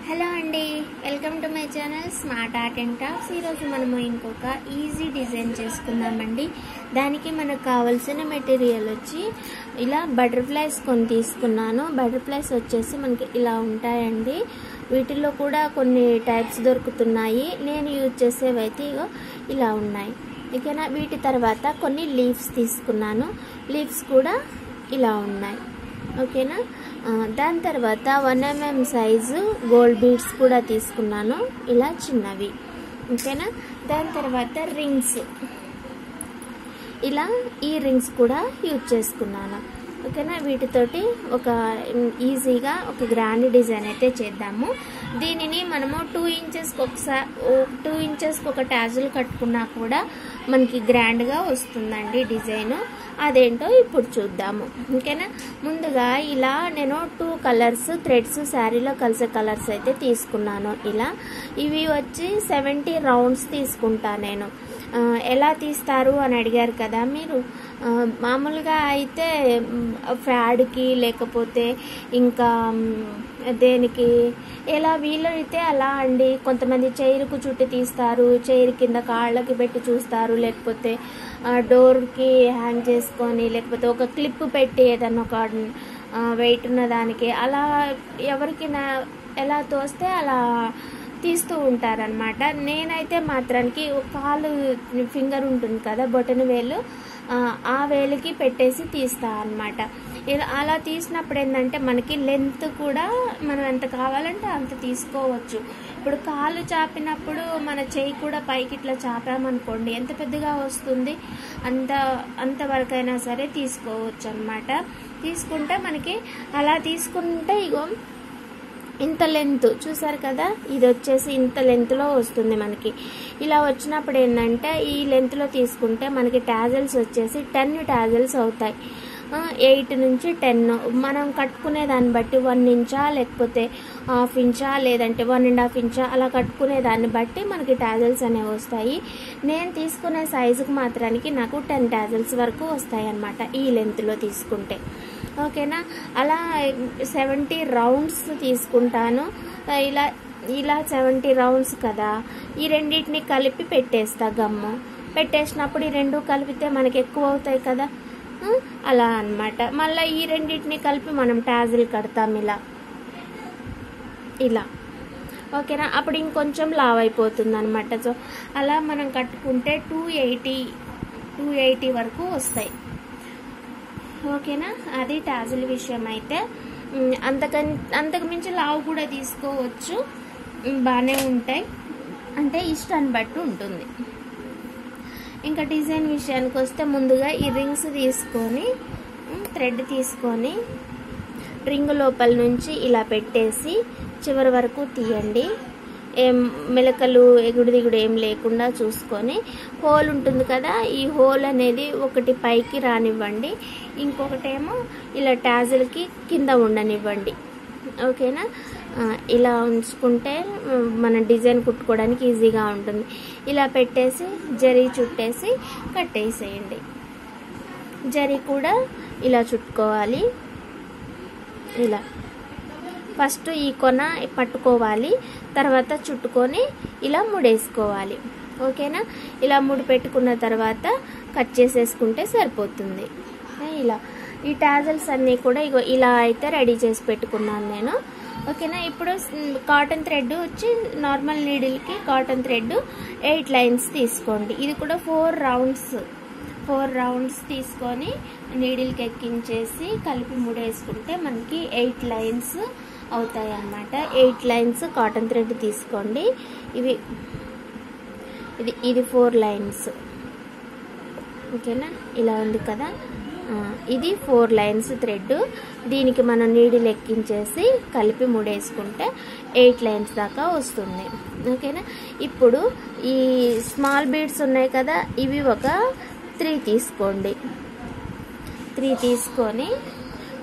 Hello అండి, welcome to my channel smart art and crafts. ఈరోజు మనము ఇంకొక ఈజీ డిజైన్ చేసుకుందామండి. దానికి మనకు కావాల్సిన మెటీరియల్ వచ్చి ఇలా బటర్ఫ్లైస్ కొన్ని తీసుకున్నాను. బటర్ఫ్లైస్ వచ్చేసి మనకి ఇలా ఉంటాయండి. వీటిల్లో కూడా కొన్ని టైప్స్ దొరుకుతున్నాయి. నేను యూజ్ చేసేవైతే ఇలా ఉన్నాయి. ఓకేనా. వీటి తర్వాత కొన్ని లీవ్స్ తీసుకున్నాను. లీవ్స్ కూడా ఇలా ఉన్నాయి. ఓకేనా. దాని తర్వాత 1 mm సైజు గోల్డ్ బీడ్స్ కూడా తీసుకున్నాను, ఇలా చిన్నవి. ఓకేనా. దాని తర్వాత రింగ్స్, ఇలా ఈ రింగ్స్ కూడా యూజ్ చేసుకున్నాను. ఓకేనా. వీటితోటి ఒక ఈజీగా ఒక గ్రాండ్ డిజైన్ అయితే చేద్దాము. దీనిని మనము 2 ఇంచెస్కి ఒక టాజిల్ కట్టుకున్నా కూడా మనకి గ్రాండ్గా వస్తుందండి డిజైన్. అదేంటో ఇప్పుడు చూద్దాము. ఓకేనా. ముందుగా ఇలా నేను 2 కలర్స్ థ్రెడ్స్ శారీలో కలిసే కలర్స్ అయితే తీసుకున్నాను. ఇలా ఇవి వచ్చి 70 రౌండ్స్ తీసుకుంటా నేను. ఎలా తీస్తారు అని అడిగారు కదా మీరు. మామూలుగా అయితే ఫ్యాడ్కి లేకపోతే ఇంకా దేనికి ఎలా వీలైతే అలా అండి. కొంతమంది చైర్కు చుట్టి తీస్తారు, చైర్ కింద కాళ్ళకి పెట్టి చూస్తారు, లేకపోతే డోర్కి హ్యాంగ్ చేసుకొని, లేకపోతే ఒక క్లిప్ పెట్టి ఏదన్నా ఒక వెయిట్ ఉన్న దానికి అలా ఎవరికి ఎలా తోస్తే అలా తీస్తూ ఉంటారనమాట. నేనైతే మాత్రానికి కాలు ఫింగర్ ఉంటుంది కదా, బొటన వేలు, ఆ వేలుకి పెట్టేసి తీస్తా అనమాట. అలా తీసినప్పుడు ఏంటంటే మనకి లెంత్ కూడా మనం ఎంత కావాలంటే అంత తీసుకోవచ్చు. ఇప్పుడు కాలు చాపినప్పుడు మన చేయి కూడా పైకి ఇట్లా చాపామనుకోండి, ఎంత పెద్దగా వస్తుంది, అంతవరకైనా సరే తీసుకోవచ్చు అనమాట. తీసుకుంటే మనకి అలా తీసుకుంటే ఇంత లెంత్ చూసారు కదా, ఇది వచ్చేసి ఇంత లెంత్లో వస్తుంది మనకి. ఇలా వచ్చినప్పుడు ఏంటంటే ఈ లెంత్లో తీసుకుంటే మనకి టాజిల్స్ వచ్చేసి 10 టాజిల్స్ అవుతాయి. 8 నుంచి 10 మనం కట్టుకునే దాన్ని బట్టి 1 ఇంచా లేకపోతే 1/2 ఇంచా లేదంటే 1.5 ఇంచా అలా కట్టుకునే దాన్ని బట్టి మనకి టాజిల్స్ అనేవి వస్తాయి. నేను తీసుకునే సైజుకు మాత్రానికి నాకు 10 టాజిల్స్ వరకు వస్తాయి అన్నమాట ఈ లెంత్లో తీసుకుంటే. ఓకేనా. అలా 70 రౌండ్స్ తీసుకుంటాను. ఇలా 70 రౌండ్స్ కదా, ఈ రెండింటిని కలిపి పెట్టేస్తా. గమ్ము పెట్టేసినప్పుడు ఈ రెండు కలిపితే మనకి ఎక్కువ అవుతాయి కదా, అలా అన్నమాట. మళ్ళీ ఈ రెండింటిని కలిపి మనం టాజిల్ కడతాం ఇలా. ఓకేనా. అప్పుడు ఇంకొంచెం లావ్ అయిపోతుంది అనమాట. సో అలా మనం కట్టుకుంటే 280 వరకు వస్తాయి. ఓకేనా. అది టాజిల్ విషయం అయితే. అంతకు మించి లావు కూడా తీసుకోవచ్చు, బాగానే ఉంటాయి. అంటే ఇష్టాన్ని బట్టి ఉంటుంది. ఇంకా డిజైన్ విషయానికి వస్తే ముందుగా ఈ రింగ్స్ తీసుకొని థ్రెడ్ తీసుకొని రింగ్ లోపల నుంచి ఇలా పెట్టేసి చివరి వరకు తీయండి. ఏం మెలకలు ఎగుడు దిగుడు ఏం లేకుండా చూసుకొని, హోల్ ఉంటుంది కదా, ఈ హోల్ అనేది ఒకటి పైకి రానివ్వండి, ఇంకొకటేమో ఇలా టాజిల్కి కింద ఉండనివ్వండి. ఓకేనా. ఇలా ఉంచుకుంటే మన డిజైన్ కుట్టుకోవడానికి ఈజీగా ఉంటుంది. ఇలా పెట్టేసి జరీ చుట్టేసి కట్టేసేయండి. జరీ కూడా ఇలా చుట్టుకోవాలి. ఇలా ఫస్ట్ ఈ కొన పట్టుకోవాలి, తర్వాత చుట్టుకొని ఇలా ముడేసుకోవాలి. ఓకేనా. ఇలా ముడి పెట్టుకున్న తర్వాత కట్ చేసేసుకుంటే సరిపోతుంది. ఇలా ఈ టాజిల్స్ అన్నీ కూడా ఇలా అయితే రెడీ చేసి పెట్టుకున్నాను నేను. ఓకేనా. ఇప్పుడు కాటన్ థ్రెడ్ వచ్చి నార్మల్ నీడిల్కి కాటన్ థ్రెడ్ 8 లైన్స్ తీసుకోండి. ఇది కూడా 4 రౌండ్స్ తీసుకొని నీడిల్కి ఎక్కించేసి కలిపి ముడేసుకుంటే మనకి 8 లైన్స్ అవుతాయి అన్నమాట. 8 లైన్స్ కాటన్ థ్రెడ్ తీసుకోండి. ఇది 4 లైన్స్. ఓకేనా. ఇలా ఉంది కదా, ఇది 4 లైన్స్ థ్రెడ్. దీనికి మనం నీడిల్ ఎక్కించేసి కలిపి ముడేసుకుంటే 8 లైన్స్ దాకా వస్తుంది. ఓకేనా. ఇప్పుడు ఈ స్మాల్ బీడ్స్ ఉన్నాయి కదా, ఇవి ఒక 3 తీసుకోండి. 3 తీసుకొని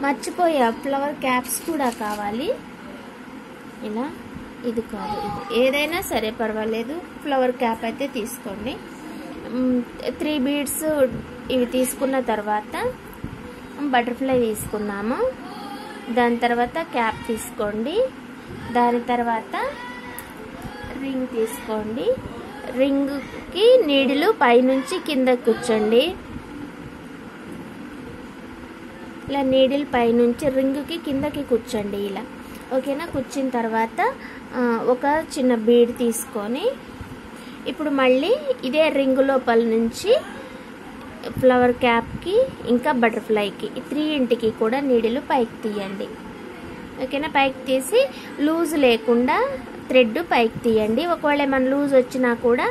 మర్చిపోయా, ఫ్లవర్ క్యాప్స్ కూడా కావాలి. ఇలా ఇది కాదు, ఇది ఏదైనా సరే పర్వాలేదు, ఫ్లవర్ క్యాప్ అయితే తీసుకోండి. 3 బీడ్స్ ఇవి తీసుకున్న తర్వాత బటర్ఫ్లై తీసుకున్నాము. దాని తర్వాత క్యాప్ తీసుకోండి. దాని తర్వాత రింగ్ తీసుకోండి. రింగ్కి నీడిలు పైనుంచి కిందకి కూర్చోండి. ఇలా నీడిల్ పైనుంచి రింగ్కి కిందకి కూర్చోండి ఇలా. ఓకేనా? కూర్చున్న తర్వాత ఒక చిన్న బీడ్ తీసుకొని ఇప్పుడు మళ్ళీ ఇదే రింగ్ లోపల నుంచి ఫ్లవర్ క్యాప్కి ఇంకా బటర్ఫ్లైకి 3 కూడా నీడిలు పైకి తీయండి. ఓకేనా? పైకి తీసి లూజ్ లేకుండా థ్రెడ్ పైకి తీయండి. ఒకవేళ ఏమైనా లూజ్ వచ్చినా కూడా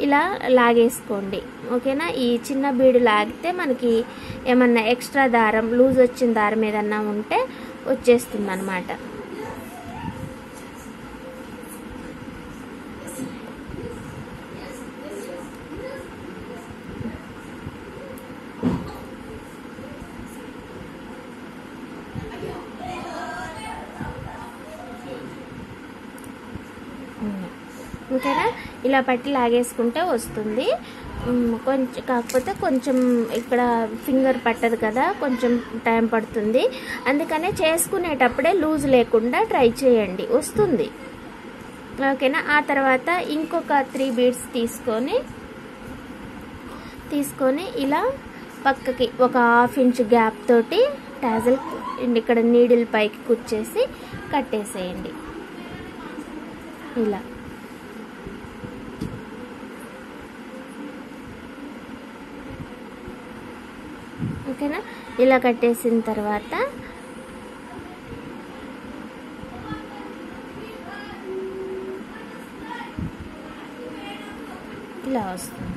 ఇలా లాగేసుకోండి. ఓకేనా? ఈ చిన్న బీడు లాగితే మనకి ఏమన్నా ఎక్స్ట్రా దారం లూజ్ వచ్చిన దారం ఏదన్నా ఉంటే వచ్చేస్తుంది అన్నమాట. ఓకేనా? ఇలా పట్టి లాగేసుకుంటే వస్తుంది. కొంచెం కాకపోతే కొంచెం ఇక్కడ ఫింగర్ పట్టదు కదా, కొంచెం టైం పడుతుంది. అందుకనే చేసుకునేటప్పుడే లూజ్ లేకుండా ట్రై చేయండి, వస్తుంది. ఓకేనా? ఆ తర్వాత ఇంకొక 3 బీడ్స్ తీసుకొని ఇలా పక్కకి ఒక 1/2 ఇంచ్ గ్యాప్ తోటి టాజల్ ఇక్కడ నీడిల్ పైకి కుచ్చేసి కట్టేసేయండి ఇలా. ఓకేనా? ఇలా కట్టేసిన తర్వాత ఇలా వస్తుంది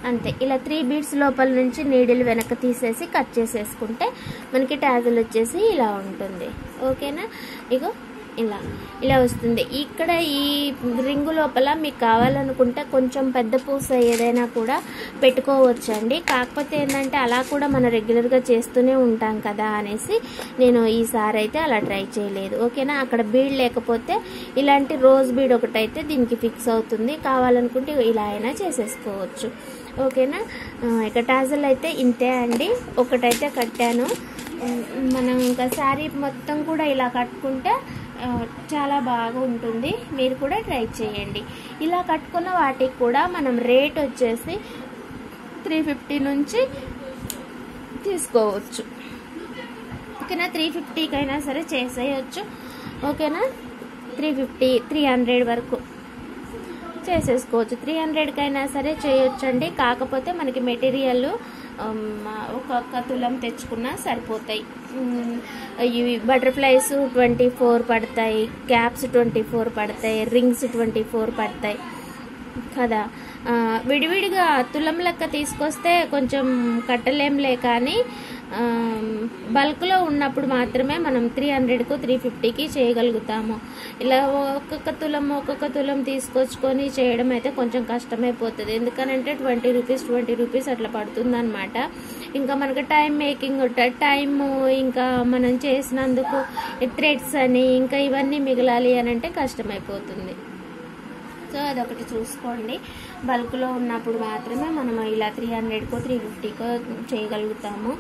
అంతే. ఇలా 3 బీడ్స్ లోపల నుంచి నీడిల్ వెనక్కి తీసేసి కట్ చేసేసుకుంటే మనకి టాజల్ వచ్చేసి ఇలా ఉంటుంది. ఓకేనా? ఇగో ఇలా వస్తుంది. ఇక్కడ ఈ రింగు లోపల మీకు కావాలనుకుంటే కొంచెం పెద్ద పూస ఏదైనా కూడా పెట్టుకోవచ్చు అండి. కాకపోతే ఏంటంటే అలా కూడా మనం రెగ్యులర్గా చేస్తూనే ఉంటాం కదా అనేసి నేను ఈసారి అయితే అలా ట్రై చేయలేదు. ఓకేనా? అక్కడ బీడ్ లేకపోతే ఇలాంటి రోజ్ బీడ్ ఒకటైతే దీనికి ఫిక్స్ అవుతుంది. కావాలనుకుంటే ఇలా అయినా చేసేసుకోవచ్చు. ఓకేనా? ఇక టాజల్ అయితే ఇంతే అండి. ఒకటైతే కట్టాను. మనం ఇంకా శారీ మొత్తం కూడా ఇలా కట్టుకుంటే చాలా బాగా ఉంటుంది. మీరు కూడా ట్రై చేయండి. ఇలా కట్టుకున్న వాటికి కూడా మనం రేట్ వచ్చేసి 350 నుంచి తీసుకోవచ్చు. ఓకేనా? 350కైనా సరే చేసేయచ్చు. ఓకేనా? 350, 300 వరకు చేసేసుకోవచ్చు. 300కైనా సరే చేయొచ్చండి. కాకపోతే మనకి మెటీరియల్ ఒక్కొక్క తులం తెచ్చుకున్నా సరిపోతాయి. ఇవి బటర్ఫ్లైస్ 24 పడతాయి, క్యాప్స్ 24 పడతాయి, రింగ్స్ 24 పడతాయి కదా. విడివిడిగా తులం లెక్క తీసుకొస్తే కొంచెం కట్టలేంలే, కానీ బల్క్లో ఉన్నప్పుడు మాత్రమే మనం 300కు 350కి చేయగలుగుతాము. ఇలా ఒక్కొక్క తులం తీసుకొచ్చుకొని చేయడం అయితే కొంచెం కష్టమైపోతుంది. ఎందుకనంటే 20 రూపీస్ అట్లా పడుతుంది అనమాట. ఇంకా మనకు టైము ఇంకా మనం చేసినందుకు థ్రెడ్స్ అని ఇంకా ఇవన్నీ మిగలాలి అని అంటే కష్టమైపోతుంది. సో అదొకటి చూసుకోండి. బల్క్లో ఉన్నప్పుడు మాత్రమే మనం ఇలా 300కో 350కో చేయగలుగుతాము.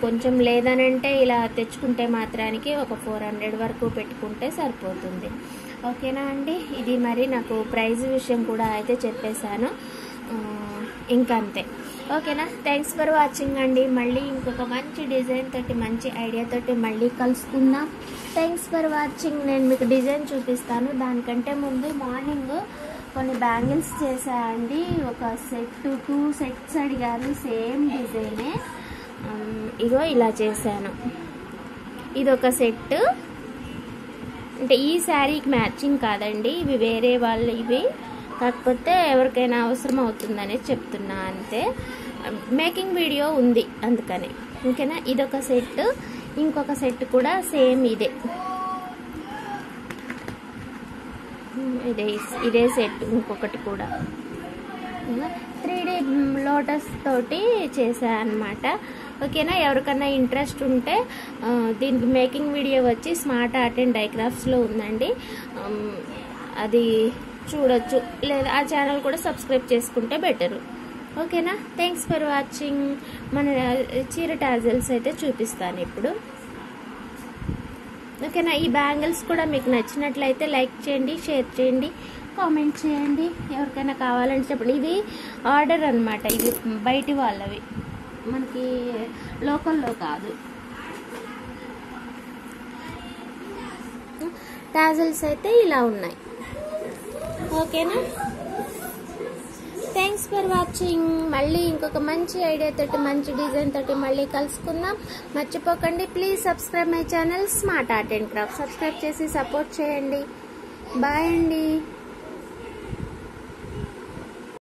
కొంచెం లేదనంటే ఇలా తెచ్చుకుంటే మాత్రానికి ఒక 400 వరకు పెట్టుకుంటే సరిపోతుంది. ఓకేనా అండి? ఇది మరి నాకు ప్రైజ్ విషయం కూడా అయితే చెప్పేశాను. ఇంకా అంతే. ఓకేనా? థ్యాంక్స్ ఫర్ వాచింగ్ అండి. మళ్ళీ ఇంకొక మంచి డిజైన్ తోటి మంచి ఐడియా తోటి మళ్ళీ కలుసుకుందాం. Thanks for watching. నేను మీకు డిజైన్ చూపిస్తాను. దానికంటే ముందు మార్నింగ్ కొన్ని బ్యాంగిల్స్ చేశాయండి. ఒక సెట్ 2 సెట్స్ అడిగారు, సేమ్ డిజైనే. ఇగో ఇలా చేశాను. ఇదొక సెట్. అంటే ఈ శారీకి మ్యాచింగ్ కాదండి, ఇవి వేరే వాళ్ళు ఇవి. కాకపోతే ఎవరికైనా అవసరం అవుతుందని చెప్తున్నా అంతే. మేకింగ్ వీడియో ఉంది అందుకని. ఓకేనా? ఇదొక సెట్. ఇంకొక సెట్ కూడా సేమ్ ఇదే సెట్. ఇంకొకటి కూడా 3D లోటస్ తోటి చేసా అన్నమాట. ఓకేనా? ఎవరికన్నా ఇంట్రెస్ట్ ఉంటే దీనికి మేకింగ్ వీడియో వచ్చి స్మార్ట్ ఆర్ట్ అండ్ డైక్రాఫ్ట్స్లో ఉందండి, అది చూడొచ్చు. లేదా ఆ ఛానల్ కూడా సబ్స్క్రైబ్ చేసుకుంటే బెటరు. ఓకేనా? Thanks for watching. మన చీర టాజల్స్ అయితే చూపిస్తాను ఇప్పుడు. ఓకేనా. ఈ బ్యాంగిల్స్ కూడా మీకు నచ్చినట్లయితే లైక్ చేయండి, షేర్ చేయండి, కామెంట్ చేయండి. ఎవరికైనా కావాలంటే చెప్పండి. ఇది ఆర్డర్ అన్నమాట, ఇది బయటి వాళ్ళవి, మనకి లోకల్లో కాదు. టాజిల్స్ అయితే ఇలా ఉన్నాయి. ఓకేనా. Thanks for watching. మళ్ళీ ఇంకొక మంచి ఐడియా తోటి, మంచి డిజైన్ తోటి మళ్ళీ కలుసుకుందాం. మర్చిపోకండి, please subscribe my channel smart art and craft. Subscribe చేసి సపోర్ట్ చేయండి. బాయ్ అండి.